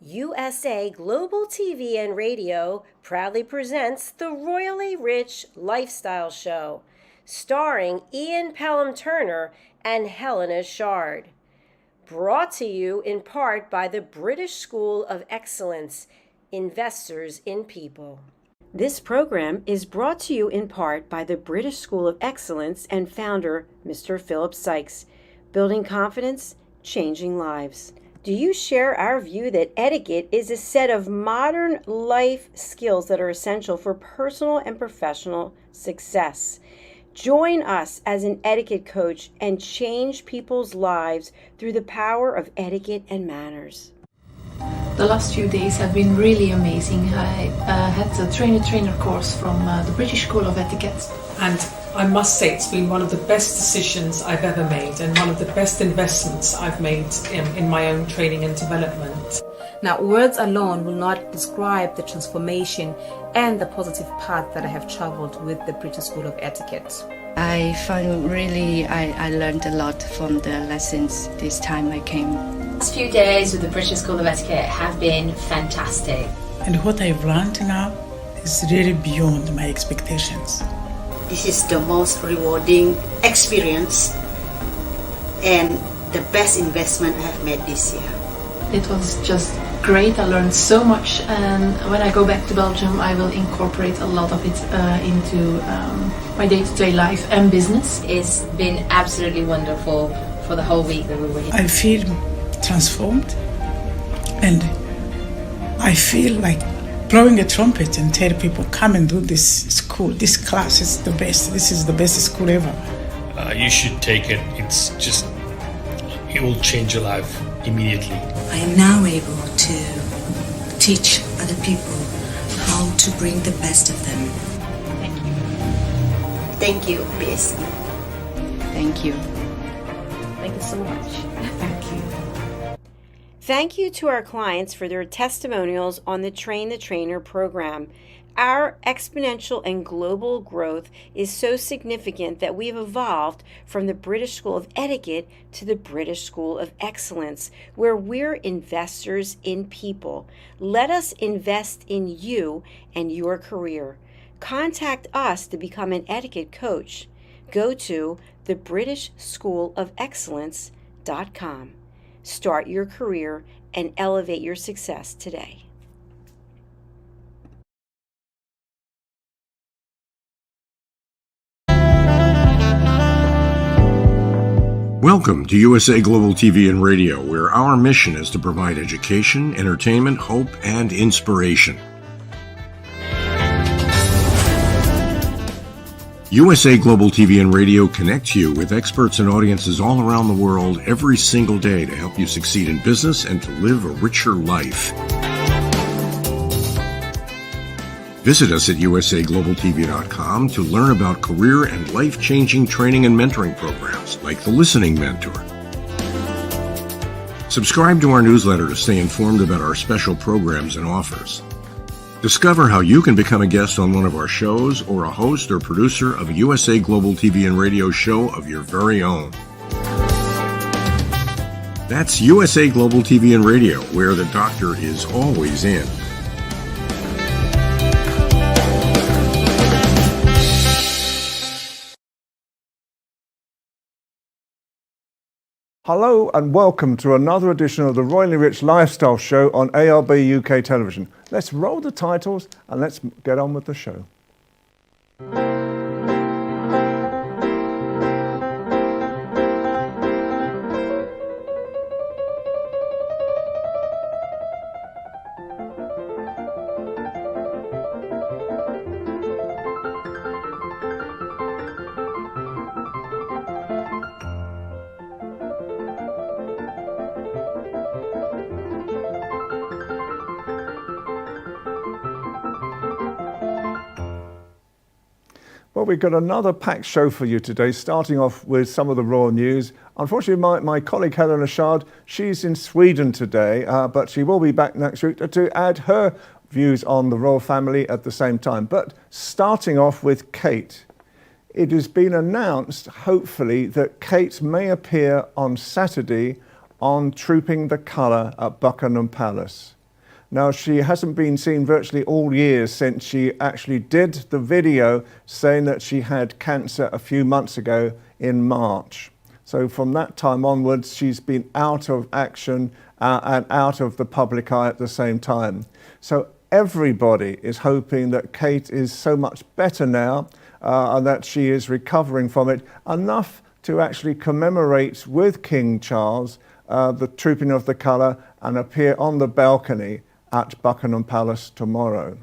USA Global TV and Radio proudly presents the Royally Rich Lifestyle Show, starring Ian Pelham Turner and Helena CHARD. Brought to you in part by the British School of Excellence, Investors in People. This program is brought to you in part by the British School of Excellence and founder, Mr. Philip Sykes, building confidence, changing lives. Do you share our view that etiquette is a set of modern life skills that are essential for personal and professional success? Join us as an etiquette coach and change people's lives through the power of etiquette and manners. The last few days have been really amazing. I had a trainer course from the British School of Etiquette. And I must say it's been one of the best decisions I've ever made and one of the best investments I've made in my own training and development. Now, words alone will not describe the transformation and the positive path that I have traveled with the British School of Etiquette. I found I learned a lot from the lessons this time I came. The last few days with the British School of Etiquette have been fantastic. And what I've learned now is really beyond my expectations. This is the most rewarding experience and the best investment I have made this year. It was just great. I learned so much, and when I go back to Belgium I will incorporate a lot of it into my day-to-day life and business. It's been absolutely wonderful for the whole week that we were here. I feel transformed, and I feel like blowing a trumpet and tell people, come and do this school. This class is the best. This is the best school ever. You should take it. It will change your life immediately. I am now able to teach other people how to bring the best of them. Thank you. Thank you, BSc. Thank you. Thank you so much. Thank you. Thank you to our clients for their testimonials on the Train the Trainer program. Our exponential and global growth is so significant that we've evolved from the British School of Etiquette to the British School of Excellence, where we're investors in people. Let us invest in you and your career. Contact us to become an etiquette coach. Go to thebritishschoolofexcellence.com. Start your career and elevate your success today. Welcome to USA Global TV and Radio, where our mission is to provide education, entertainment, hope, and inspiration. USA Global TV and Radio connects you with experts and audiences all around the world every single day to help you succeed in business and to live a richer life. Visit us at usaglobaltv.com to learn about career and life-changing training and mentoring programs like the Listening Mentor. Subscribe to our newsletter to stay informed about our special programs and offers. Discover how you can become a guest on one of our shows or a host or producer of a USA Global TV and Radio show of your very own. That's USA Global TV and Radio, where the doctor is always in. Hello and welcome to another edition of the Royally Rich Lifestyle Show on ARB UK Television. Let's roll the titles and let's get on with the show. Well, we've got another packed show for you today, starting off with some of the royal news. Unfortunately, my colleague Helena CHARD, she's in Sweden today, but she will be back next week to add her views on the royal family at the same time. But starting off with Kate. It has been announced, hopefully, that Kate may appear on Saturday on Trooping the Colour at Buckingham Palace. Now, she hasn't been seen virtually all years since she actually did the video saying that she had cancer a few months ago in March. So from that time onwards, she's been out of action and out of the public eye at the same time. So everybody is hoping that Kate is so much better now and that she is recovering from it enough to actually commemorate with King Charles the Trooping of the Colour and appear on the balcony at Buckingham Palace tomorrow.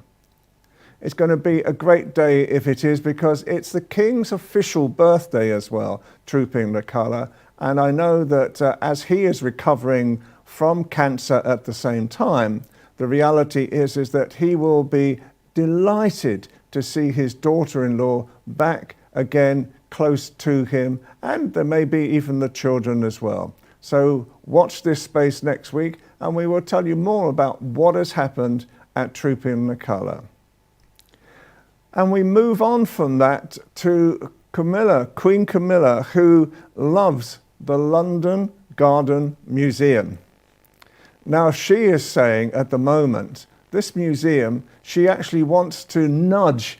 It's going to be a great day if it is, because it's the King's official birthday as well, Trooping the Colour. And I know that as he is recovering from cancer at the same time, the reality is that he will be delighted to see his daughter-in-law back again close to him, and there may be even the children as well. So watch this space next week and we will tell you more about what has happened at Trooping the Colour. And we move on from that to Camilla, Queen Camilla, who loves the London Garden Museum. Now, she is saying at the moment, this museum, she actually wants to nudge,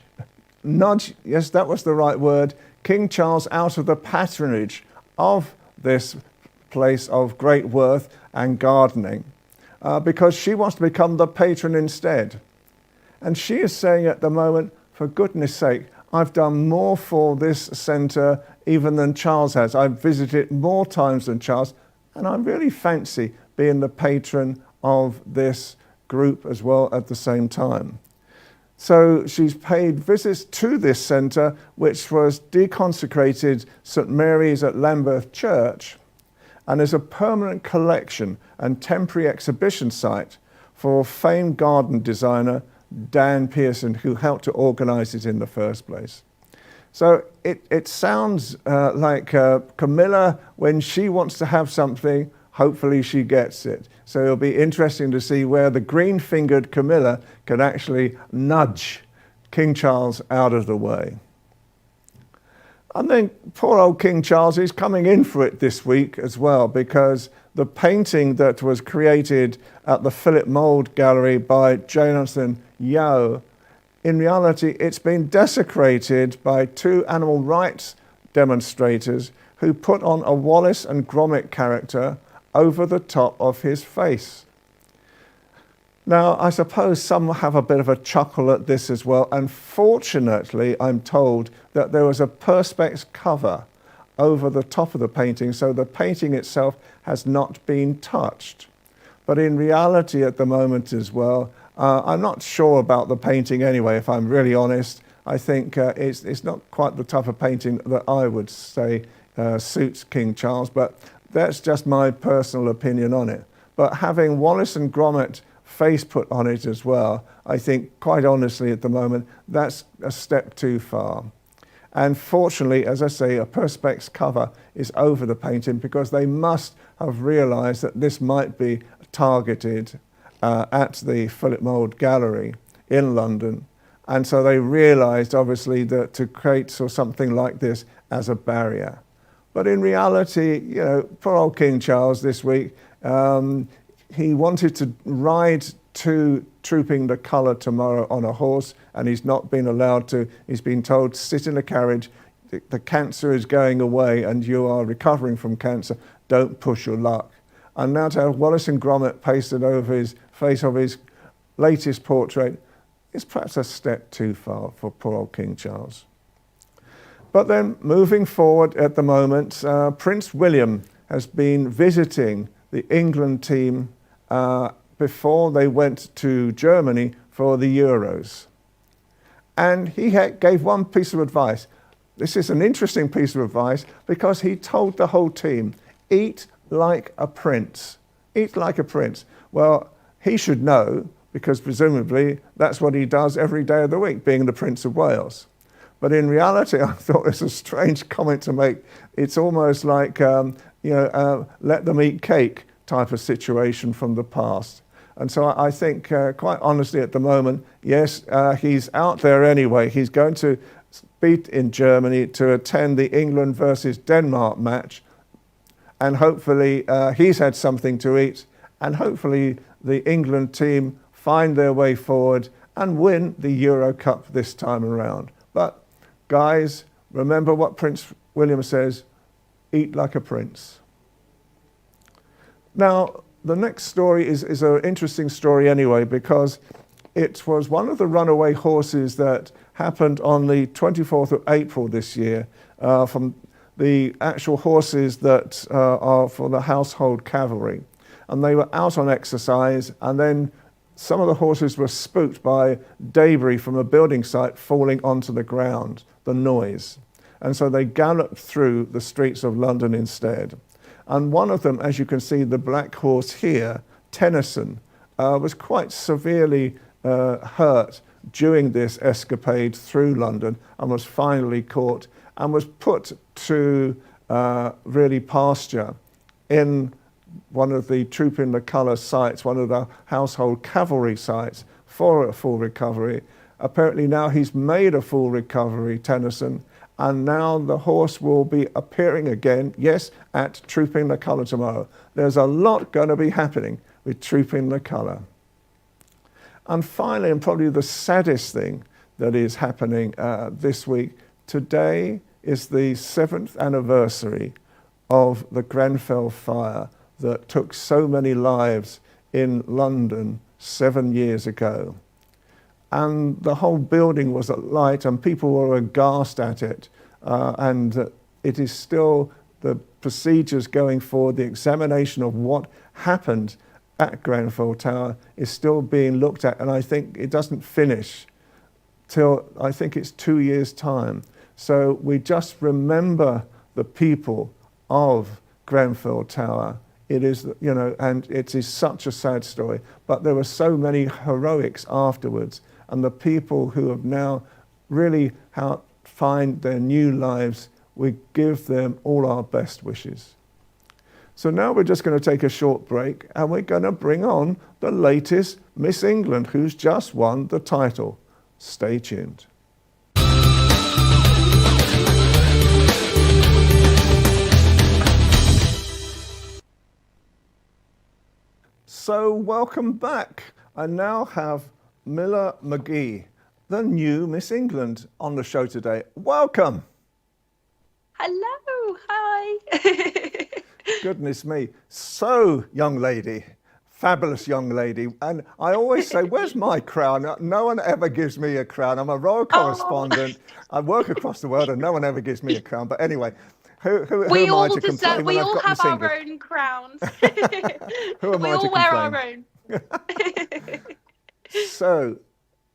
yes, that was the right word, King Charles out of the patronage of this place of great worth and gardening, because she wants to become the patron instead. And she is saying at the moment, for goodness sake, I've done more for this centre even than Charles has. I've visited more times than Charles, and I really fancy being the patron of this group as well at the same time. So she's paid visits to this centre, which was deconsecrated St Mary's at Lambeth Church, and is a permanent collection and temporary exhibition site for famed garden designer Dan Pearson, who helped to organise it in the first place. So it sounds like Camilla, when she wants to have something, hopefully she gets it. So it'll be interesting to see where the green-fingered Camilla can actually nudge King Charles out of the way. And then poor old King Charles is coming in for it this week as well, because the painting that was created at the Philip Mould Gallery by Jonathan Yeo, in reality, it's been desecrated by two animal rights demonstrators who put on a Wallace and Gromit character over the top of his face. Now, I suppose some have a bit of a chuckle at this as well. Unfortunately, I'm told that there was a Perspex cover over the top of the painting, so the painting itself has not been touched. But in reality at the moment as well, I'm not sure about the painting anyway, if I'm really honest. I think it's not quite the type of painting that I would say suits King Charles, but that's just my personal opinion on it. But having Wallace and Gromit face put on it as well, I think quite honestly at the moment, that's a step too far. And fortunately, as I say, a Perspex cover is over the painting because they must have realised that this might be targeted at the Philip Mould Gallery in London. And so they realised, obviously, that to create something like this as a barrier. But in reality, you know, poor old King Charles this week, he wanted to ride to Trooping the Colour tomorrow on a horse, and he's not been allowed to. He's been told to sit in a carriage. The cancer is going away and you are recovering from cancer. Don't push your luck. And now to have Wallace and Gromit pasted over his face of his latest portrait is perhaps a step too far for poor old King Charles. But then moving forward at the moment, Prince William has been visiting the England team before they went to Germany for the Euros. And he gave one piece of advice. This is an interesting piece of advice because he told the whole team, eat like a prince. Eat like a prince. Well, he should know because presumably that's what he does every day of the week, being the Prince of Wales. But in reality, I thought it's a strange comment to make. It's almost like, let them eat cake type of situation from the past. And so I think, quite honestly, at the moment, yes, he's out there anyway. He's going to be in Germany to attend the England versus Denmark match. And hopefully he's had something to eat. And hopefully the England team find their way forward and win the Euro Cup this time around. But guys, remember what Prince William says, eat like a prince. Now, the next story is an interesting story anyway, because it was one of the runaway horses that happened on the 24th of April this year, from the actual horses that are for the household cavalry. And they were out on exercise, and then some of the horses were spooked by debris from a building site falling onto the ground, the noise. And so they galloped through the streets of London instead. And one of them, as you can see, the black horse here, Tennyson, was quite severely hurt during this escapade through London, and was finally caught and was put to really pasture in one of the Troop in the Colour sites, one of the household cavalry sites, for a full recovery. Apparently now he's made a full recovery, Tennyson, and now the horse will be appearing again, yes, at Troop in the Colour tomorrow. There's a lot going to be happening with Troop in the Colour. And finally, and probably the saddest thing that is happening this week, today is the 7th anniversary of the Grenfell fire that took so many lives in London 7 years ago. And the whole building was alight and people were aghast at it. And it is still the procedures going forward, the examination of what happened at Grenfell Tower is still being looked at. And I think it doesn't finish till, I think it's 2 years' time. So we just remember the people of Grenfell Tower. It is, you know, and it is such a sad story, but there were so many heroics afterwards, and the people who have now really find their new lives, we give them all our best wishes. So now we're just going to take a short break, and we're going to bring on the latest Miss England, who's just won the title. Stay tuned. So welcome back. I now have Miller McGee, the new Miss England, on the show today. Welcome. Hello, hi. Goodness me. So, young lady, fabulous young lady. And I always say, where's my crown? No one ever gives me a crown. I'm a royal correspondent. I work across the world and no one ever gives me a crown. But anyway, who am I to complain when I've got Miss England? We all have our own crowns. Who am I to complain? We all wear our own. So,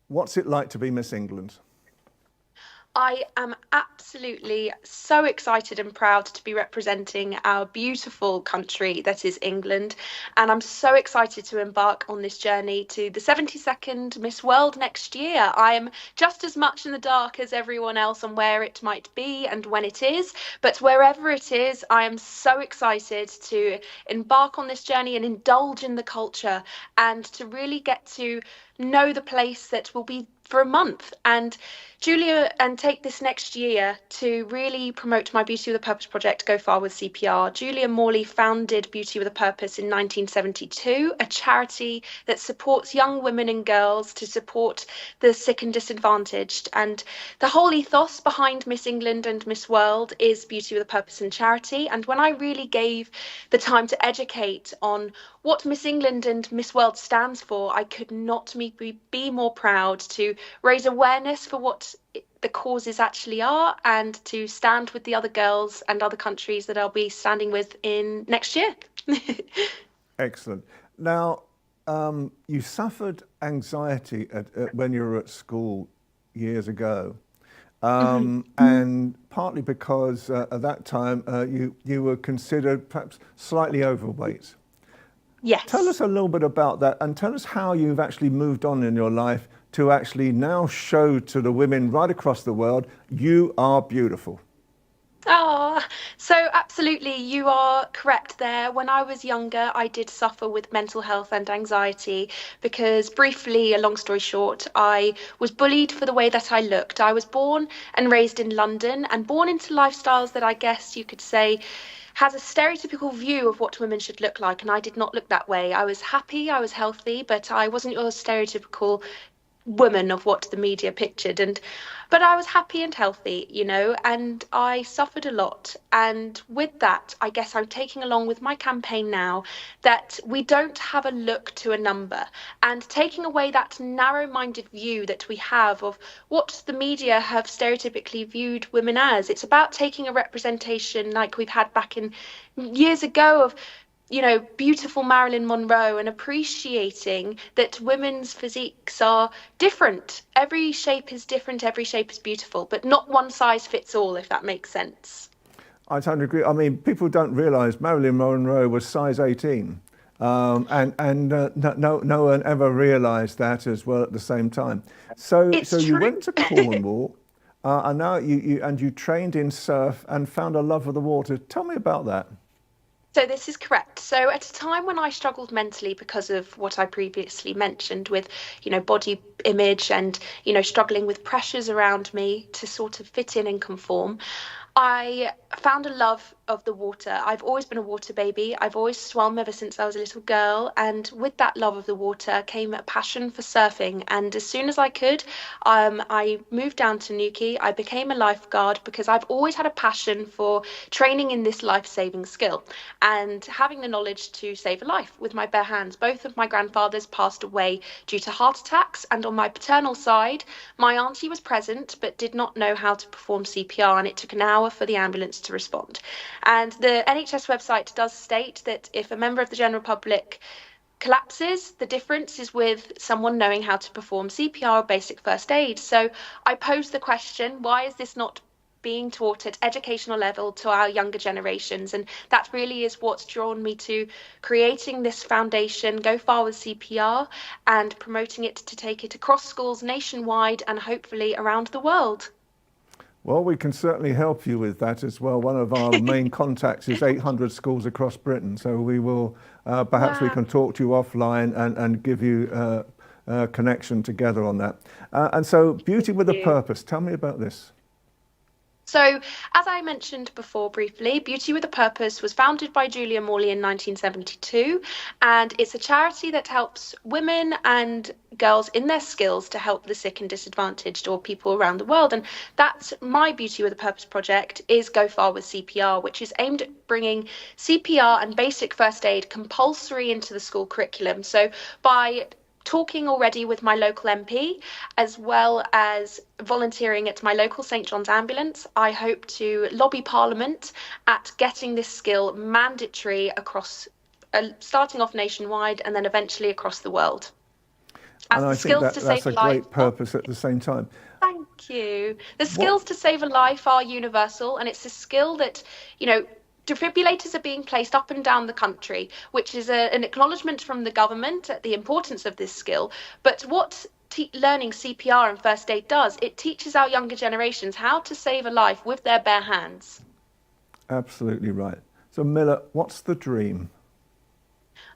what's it like to be Miss England? I am absolutely so excited and proud to be representing our beautiful country that is England, and I'm so excited to embark on this journey to the 72nd Miss World next year. I am just as much in the dark as everyone else on where it might be and when it is, but wherever it is, I am so excited to embark on this journey and indulge in the culture and to really get to know the place that will be for a month, and Julia, and take this next year to really promote my Beauty with a Purpose project, Go Far with CPR. Julia Morley founded Beauty with a Purpose in 1972, a charity that supports young women and girls to support the sick and disadvantaged. And the whole ethos behind Miss England and Miss World is Beauty with a Purpose and charity. And when I really gave the time to educate on what Miss England and Miss World stands for, I could not be more proud to raise awareness for what the causes actually are and to stand with the other girls and other countries that I'll be standing with in next year. Excellent. Now, you suffered anxiety when you were at school years ago, and partly because at that time you were considered perhaps slightly overweight. Yes. Tell us a little bit about that, and tell us how you've actually moved on in your life to actually now show to the women right across the world, you are beautiful. Oh, so absolutely, you are correct there. When I was younger, I did suffer with mental health and anxiety because briefly, a long story short, I was bullied for the way that I looked. I was born and raised in London and born into lifestyles that I guess you could say has a stereotypical view of what women should look like, and I did not look that way. I was happy, I was healthy, but I wasn't your stereotypical woman of what the media pictured. But I was happy and healthy, and I suffered a lot. And with that, I guess I'm taking along with my campaign now that we don't have a look to a number, and taking away that narrow-minded view that we have of what the media have stereotypically viewed women as. It's about taking a representation like we've had back in years ago of beautiful Marilyn Monroe, and appreciating that women's physiques are different. Every shape is different, every shape is beautiful, but not one size fits all, if that makes sense. I totally agree. I mean, people don't realise Marilyn Monroe was size 18. No one ever realised that as well at the same time. So you went to Cornwall, and now you trained in surf and found a love of the water. Tell me about that. So this is correct. So at a time when I struggled mentally because of what I previously mentioned with, body image and, struggling with pressures around me to sort of fit in and conform, I found a love of the water. I've always been a water baby. I've always swum ever since I was a little girl. And with that love of the water came a passion for surfing. And as soon as I could, I moved down to Newquay. I became a lifeguard because I've always had a passion for training in this life-saving skill and having the knowledge to save a life with my bare hands. Both of my grandfathers passed away due to heart attacks. And on my paternal side, my auntie was present but did not know how to perform CPR. And it took an hour for the ambulance to respond. And the NHS website does state that if a member of the general public collapses, the difference is with someone knowing how to perform CPR or basic first aid. So I posed the question, why is this not being taught at educational level to our younger generations? And that really is what's drawn me to creating this foundation, Go Far with CPR, and promoting it to take it across schools nationwide and hopefully around the world. Well, we can certainly help you with that as well. One of our main contacts is 800 schools across Britain. So we will, perhaps we can talk to you offline and give you a connection together on that. And so Beauty with a Purpose, tell me about this. So, as I mentioned before briefly, Beauty with a Purpose was founded by Julia Morley in 1972, and it's a charity that helps women and girls in their skills to help the sick and disadvantaged or people around the world. And that's my Beauty with a Purpose project is Go Far with CPR, which is aimed at bringing CPR and basic first aid compulsory into the school curriculum. So by talking already with my local MP, as well as volunteering at my local St John's ambulance, I hope to lobby Parliament at getting this skill mandatory across, starting off nationwide and then eventually across the world. And I think that's a great purpose at the same time. Thank you. The skills to save a life are universal, and it's a skill that, defibrillators are being placed up and down the country, which is an acknowledgement from the government at the importance of this skill. But what learning CPR and first aid does, it teaches our younger generations how to save a life with their bare hands. Absolutely right. So Miller, what's the dream?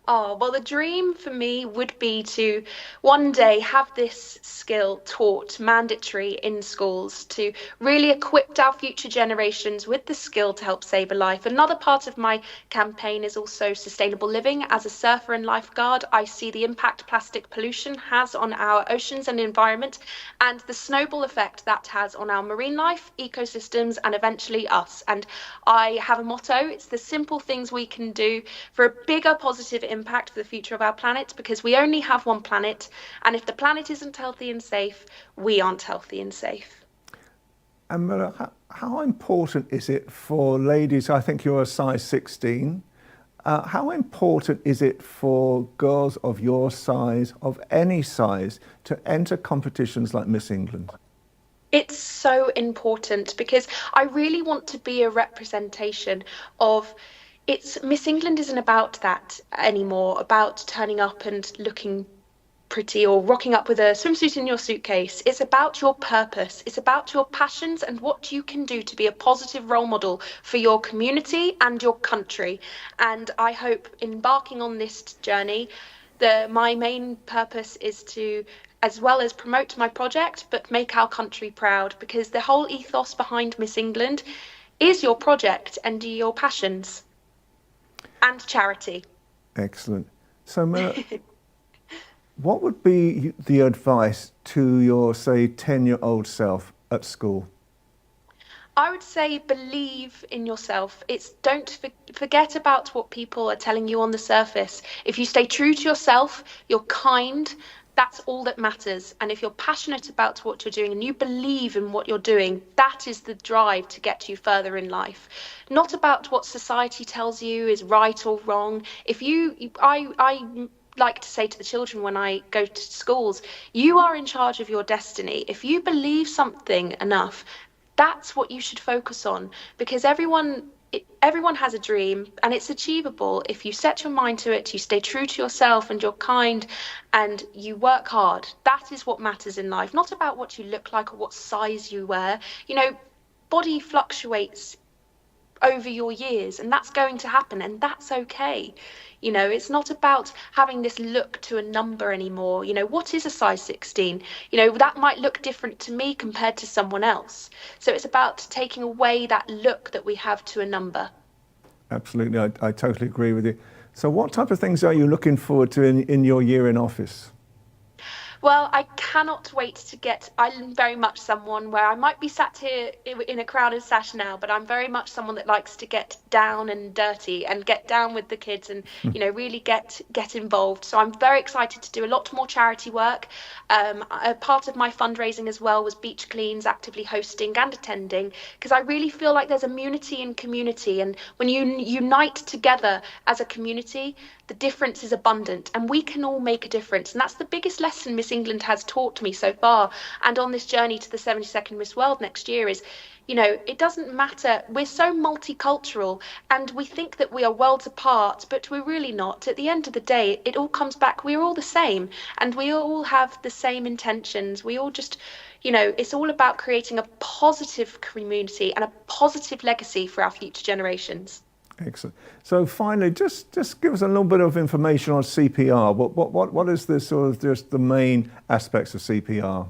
Oh, well, the dream for me would be to one day have this skill taught mandatory in schools to really equip our future generations with the skill to help save a life. Another part of my campaign is also sustainable living. As a surfer and lifeguard, I see the impact plastic pollution has on our oceans and environment, and the snowball effect that has on our marine life, ecosystems, and eventually us. And I have a motto, it's the simple things we can do for a bigger positive impact for the future of our planet, because we only have one planet, and if the planet isn't healthy and safe, we aren't healthy and safe. And Miller, how important is it for ladies, I think you're a size 16, how important is it for girls of your size, of any size, to enter competitions like Miss England? It's so important, because I really want to be a representation of Miss England isn't about that anymore, about turning up and looking pretty or rocking up with a swimsuit in your suitcase. It's about your purpose. It's about your passions and what you can do to be a positive role model for your community and your country. And I hope embarking on this journey, my main purpose is to, as well as promote my project, but make our country proud, because the whole ethos behind Miss England is your project and your passions and charity. Excellent. So, Miller, what would be the advice to your, say, 10-year-old self at school? I would say believe in yourself. Don't forget about what people are telling you on the surface. If you stay true to yourself, you're kind, that's all that matters. And if you're passionate about what you're doing and you believe in what you're doing, that is the drive to get you further in life. Not about what society tells you is right or wrong. I like to say to the children when I go to schools, you are in charge of your destiny. If you believe something enough, that's what you should focus on, because everyone has a dream and it's achievable if you set your mind to it, you stay true to yourself and you're kind and you work hard. That is what matters in life, not about what you look like or what size you wear. You know, body fluctuates over your years, and that's going to happen, and that's okay. You know, it's not about having this look to a number anymore. You know, what is a size 16? You know, that might look different to me compared to someone else. So it's about taking away that look that we have to a number. Absolutely, I totally agree with you. So what type of things are you looking forward to in your year in office? Well, I cannot wait to I'm very much someone where I might be sat here in a crowded sash now, but I'm very much someone that likes to get down and dirty and get down with the kids and, you know, really get involved. So I'm very excited to do a lot more charity work. A part of my fundraising as well was beach cleans, actively hosting and attending, because I really feel like there's immunity in community. And when you unite together as a community, the difference is abundant and we can all make a difference. And that's the biggest lesson Miss England has taught me so far. And on this journey to the 72nd Miss World next year is, you know, it doesn't matter. We're so multicultural and we think that we are worlds apart, but we're really not. At the end of the day, it all comes back. We're all the same and we all have the same intentions. We all just, you know, it's all about creating a positive community and a positive legacy for our future generations. Excellent. So finally, just give us a little bit of information on CPR. What is the sort of just the main aspects of CPR?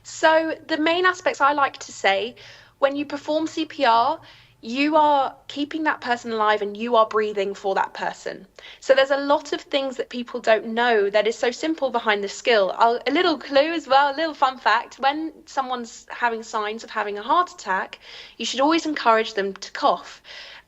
So the main aspects I like to say, when you perform CPR, you are keeping that person alive and you are breathing for that person. So there's a lot of things that people don't know that is so simple behind the skill. A little clue as well, a little fun fact, when someone's having signs of having a heart attack, you should always encourage them to cough.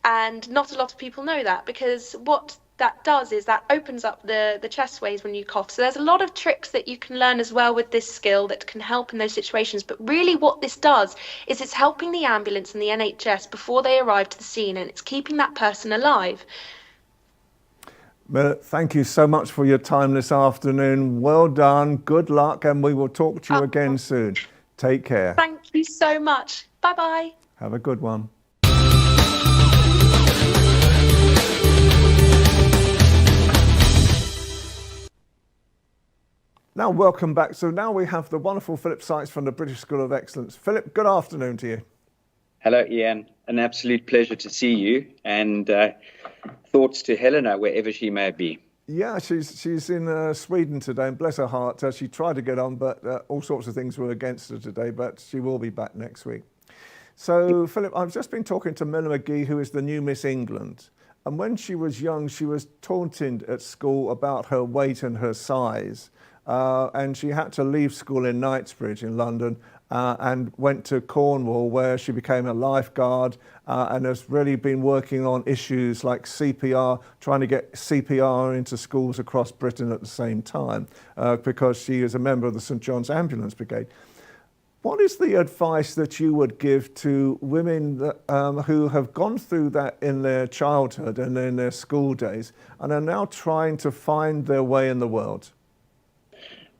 And not a lot of people know that, because what that does is that opens up the chest ways when you cough. So there's a lot of tricks that you can learn as well with this skill that can help in those situations. But really what this does is it's helping the ambulance and the NHS before they arrive to the scene, and it's keeping that person alive. Well, thank you so much for your time this afternoon. Well done, good luck, and we will talk to you again soon. Take care. Thank you so much. Bye-bye. Have a good one. Now, welcome back. So now we have the wonderful Philip Sykes from the British School of Excellence. Philip, good afternoon to you. Hello, Ian. An absolute pleasure to see you, and thoughts to Helena, wherever she may be. Yeah, she's in Sweden today, and bless her heart, she tried to get on, but all sorts of things were against her today, but she will be back next week. So, Philip, I've just been talking to Miller McGee, who is the new Miss England. And when she was young, she was taunted at school about her weight and her size. And she had to leave school in Knightsbridge in London and went to Cornwall, where she became a lifeguard and has really been working on issues like CPR, trying to get CPR into schools across Britain at the same time, because she is a member of the St John's Ambulance Brigade. What is the advice that you would give to women that, who have gone through that in their childhood and in their school days and are now trying to find their way in the world?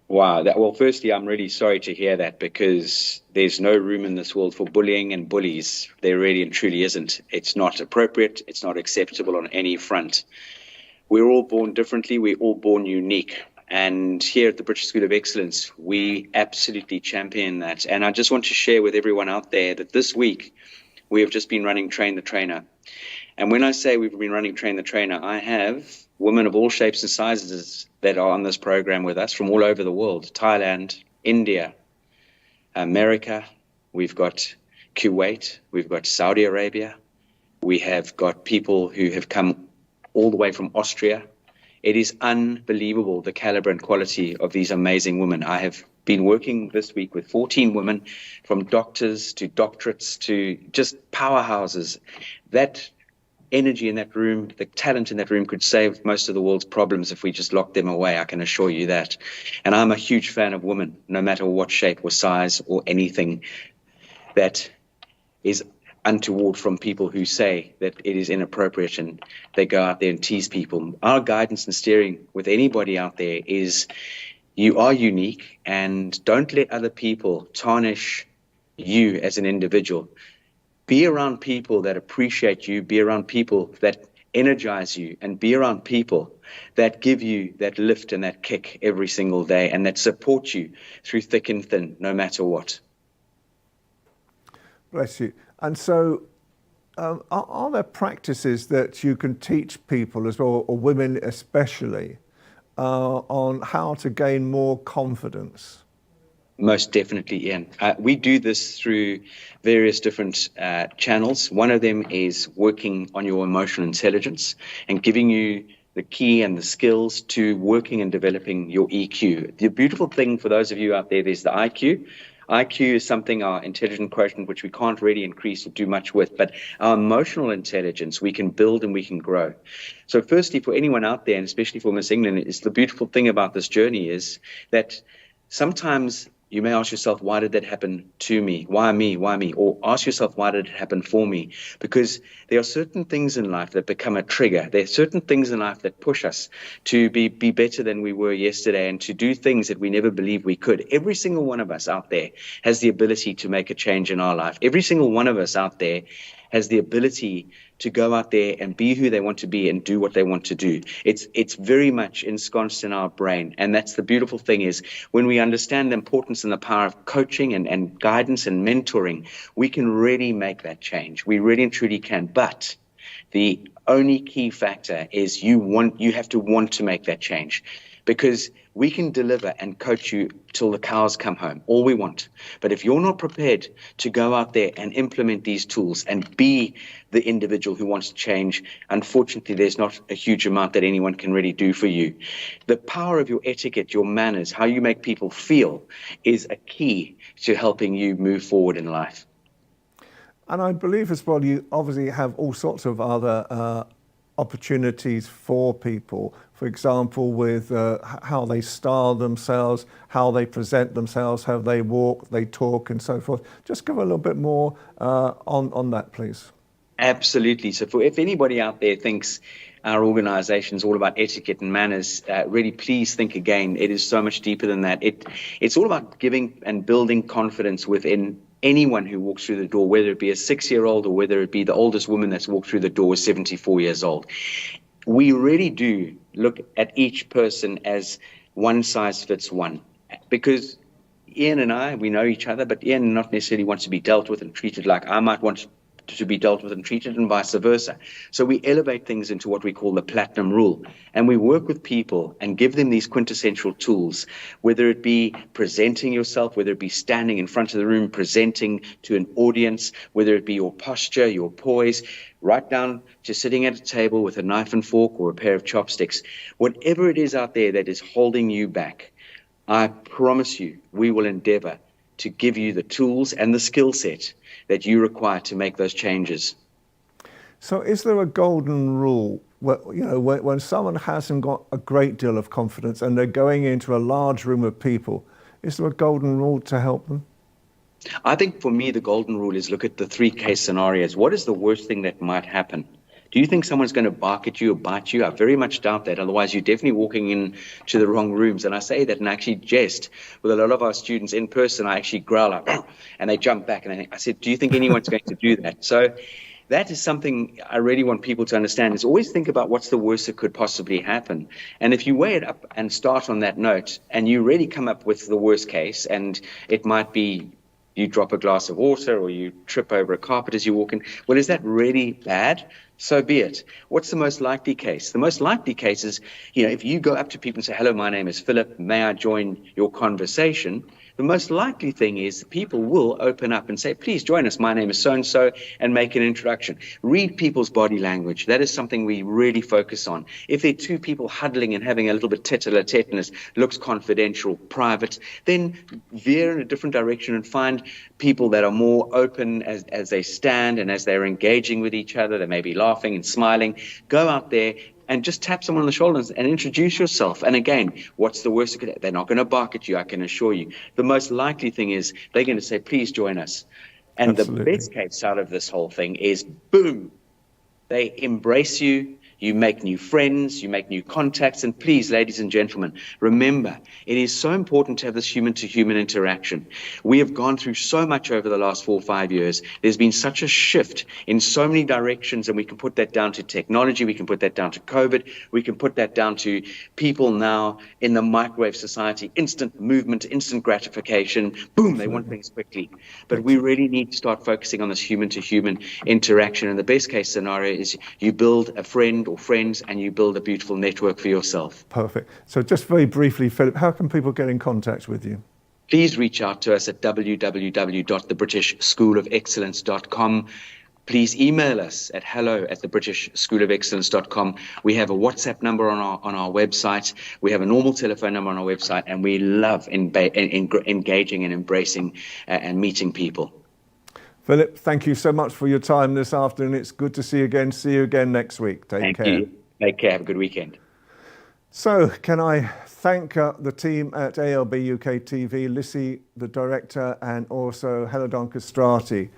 Wow. Well, firstly, I'm really sorry to hear that, because there's no room in this world for bullying and bullies. There really and truly isn't. It's not appropriate. It's not acceptable on any front. We're all born differently. We're all born unique. And here at the British School of Excellence, we absolutely champion that. And I just want to share with everyone out there that this week we have just been running Train the Trainer. And when I say we've been running Train the Trainer, I have women of all shapes and sizes that are on this program with us from all over the world: Thailand, India, America. We've got Kuwait, we've got Saudi Arabia, we have got people who have come all the way from Austria. It is unbelievable, the caliber and quality of these amazing women. I have been working this week with 14 women, from doctors to doctorates to just powerhouses. That energy in that room, the talent in that room could save most of the world's problems if we just locked them away, I can assure you that. And I'm a huge fan of women, no matter what shape or size or anything that is untoward from people who say that it is inappropriate and they go out there and tease people. Our guidance and steering with anybody out there is you are unique, and don't let other people tarnish you as an individual. Be around people that appreciate you, be around people that energize you, and be around people that give you that lift and that kick every single day and that support you through thick and thin, no matter what. Bless you. And so are there practices that you can teach people as well, or women especially, on how to gain more confidence? Most definitely, Ian. We do this through various different channels. One of them is working on your emotional intelligence and giving you the key and the skills to working and developing your EQ. The beautiful thing for those of you out there, there's the IQ. IQ is something, our intelligent quotient, which we can't really increase or do much with, but our emotional intelligence we can build and we can grow. So firstly, for anyone out there, and especially for Miss England, is the beautiful thing about this journey is that sometimes you may ask yourself, why did that happen to me? Why me? Why me? Or ask yourself, why did it happen for me? Because there are certain things in life that become a trigger. There are certain things in life that push us to be better than we were yesterday and to do things that we never believed we could. Every single one of us out there has the ability to make a change in our life. Every single one of us out there has the ability to go out there and be who they want to be and do what they want to do. It's very much ensconced in our brain. And that's the beautiful thing is when we understand the importance and the power of coaching and guidance and mentoring, we can really make that change. We really and truly can. But the only key factor is you have to want to make that change. Because we can deliver and coach you till the cows come home, all we want. But if you're not prepared to go out there and implement these tools and be the individual who wants to change, unfortunately, there's not a huge amount that anyone can really do for you. The power of your etiquette, your manners, how you make people feel is a key to helping you move forward in life. And I believe as well, you obviously have all sorts of other opportunities for people, for example, with how they style themselves, how they present themselves, how they walk, they talk, and so forth. Just give a little bit more on that, please. Absolutely. So if anybody out there thinks our organization is all about etiquette and manners, really please think again. It is so much deeper than that. It's all about giving and building confidence within anyone who walks through the door, whether it be a 6-year-old or whether it be the oldest woman that's walked through the door is 74 years old. We really do look at each person as one size fits one, because Ian and I, we know each other, but Ian not necessarily wants to be dealt with and treated like I might want to be dealt with and treated, and vice versa. So we elevate things into what we call the platinum rule, and we work with people and give them these quintessential tools, whether it be presenting yourself, whether it be standing in front of the room presenting to an audience, whether it be your posture, your poise, right down to sitting at a table with a knife and fork or a pair of chopsticks. Whatever it is out there that is holding you back, I promise you we will endeavor to give you the tools and the skill set that you require to make those changes. So is there a golden rule where, when someone hasn't got a great deal of confidence and they're going into a large room of people, is there a golden rule to help them? I think for me, the golden rule is look at the 3 case scenarios. What is the worst thing that might happen? Do you think someone's going to bark at you or bite you? I very much doubt that. Otherwise, you're definitely walking into the wrong rooms. And I say that and actually jest with a lot of our students in person. I actually growl like, and they jump back. And I said, do you think anyone's going to do that? So that is something I really want people to understand, is always think about what's the worst that could possibly happen. And if you weigh it up and start on that note, and you really come up with the worst case, and it might be you drop a glass of water or you trip over a carpet as you walk in, well, is that really bad? So be it. What's the most likely case? The most likely case is, if you go up to people and say, hello, my name is Philip, may I join your conversation? the most likely thing is people will open up and say, please join us. My name is so-and-so, and make an introduction. Read people's body language. That is something we really focus on. If there are two people huddling and having a little bit tete-a-tete and it looks confidential, private, then veer in a different direction and find people that are more open as they stand and as they're engaging with each other. They may be laughing and smiling. Go out there and just tap someone on the shoulders and introduce yourself. And again, what's the worst? They're not going to bark at you, I can assure you. The most likely thing is they're going to say, please join us. And Absolutely. The best case out of this whole thing is, boom, they embrace you. You make new friends, you make new contacts, and please, ladies and gentlemen, remember, it is so important to have this human-to-human interaction. We have gone through so much over the last 4 or 5 years. There's been such a shift in so many directions, and we can put that down to technology, we can put that down to COVID, we can put that down to people now in the microwave society, instant movement, instant gratification, boom, they want things quickly. But we really need to start focusing on this human-to-human interaction, and the best case scenario is you build a friend or friends and you build a beautiful network for yourself. Perfect. So just very briefly, Philip, how can people get in contact with you? Please reach out to us at www.thebritishschoolofexcellence.com. Please email us at hello@thebritishschoolofexcellence.com. We have a WhatsApp number on our website. We have a normal telephone number on our website, and we love engaging and embracing and meeting people. Philip, thank you so much for your time this afternoon. It's good to see you again. See you again next week. Take care. Thank you. Take care. Have a good weekend. So can I thank the team at ALB UK TV, Lissy, the director, and also Helena Castrati,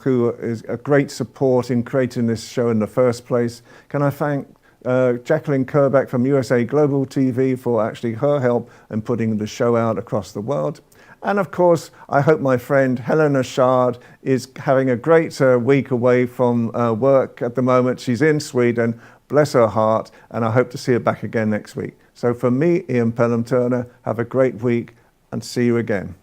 who is a great support in creating this show in the first place. Can I thank Jacqueline Kerbeck from USA Global TV for actually her help in putting the show out across the world. And of course, I hope my friend Helena CHARD is having a great week away from work at the moment. She's in Sweden, bless her heart, and I hope to see her back again next week. So for me, Ian Pelham Turner, have a great week and see you again.